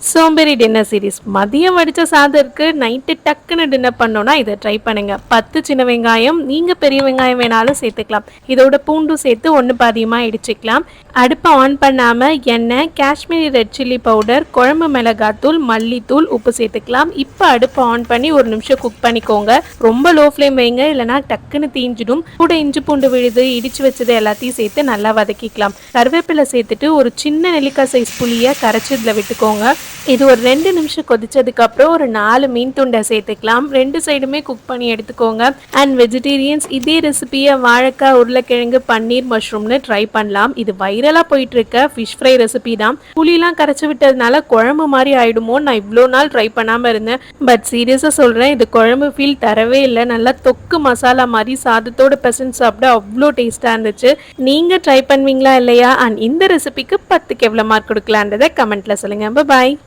சோம்பேறி dinner series. மதியம் வடித்த சாதத்துக்கு நைட்டு டக்குன்னு டின்னர் பண்ணோன்னா இதை ட்ரை பண்ணுங்கள். 10 சின்ன வெங்காயம், நீங்கள் பெரிய வெங்காயம் வேணாலும் சேர்த்துக்கலாம். இதோட பூண்டும் சேர்த்து ஒன்று பாதியமாக இடிச்சிக்கலாம். அடுப்பை ஆன் பண்ணாமல் எண்ணெய், காஷ்மீரி ரெட் சில்லி பவுடர், குழம்பு மிளகாத்தூள், மல்லித்தூள், உப்பு சேர்த்துக்கலாம். இப்போ அடுப்பை ஆன் பண்ணி 1 நிமிஷம் குக் பண்ணிக்கோங்க. ரொம்ப லோ ஃப்ளேம் வைங்க, இல்லைனா டக்குன்னு தீஞ்சிடும். கூட இஞ்சி பூண்டு விழுது இடித்து வச்சது எல்லாத்தையும் சேர்த்து நல்லா வதக்கிக்கலாம். கருவேப்பிலை சேர்த்துட்டு ஒரு சின்ன நெல்லிக்காய் சைஸ் புளியை கரைச்சி இதில் விட்டுக்கோங்க. இது ஒரு 2 நிமிஷம் கொதிச்சதுக்கப்புறம் ஒரு 4 மீன் துண்டை சேர்த்துக்கலாம். 2 சைடுமே குக் பண்ணி எடுத்துக்கோங்க. அண்ட் வெஜிடேரியன்ஸ் இதே ரெசிபியை வாழைக்காய், உருளைக்கிழங்கு, பன்னீர், மஷ்ரூம்னு ட்ரை பண்ணலாம். இது வைரலாக போயிட்டு இருக்க ஃபிஷ் ஃப்ரை ரெசிபி தான். புளிலாம் கரைச்சி விட்டதுனால குழம்பு மாதிரி ஆயிடுமோ நான் இவ்வளோ நாள் ட்ரை பண்ணாமல் இருந்தேன். பட் சீரியஸாக சொல்கிறேன், இது குழம்பு ஃபீல் தரவே இல்லை. நல்லா தொக்கு மசாலா மாதிரி சாதத்தோட பெசன்ட் சாப்பிட அவ்வளோ டேஸ்ட்டாக இருந்துச்சு. நீங்கள் ட்ரை பண்ணுவீங்களா இல்லையா? அண்ட் இந்த ரெசிபிக்கு 10க்கு எவ்வளோ மார்க் கொடுக்கலான்றதை கமெண்ட்டில் சொல்லுங்கள். பாய்.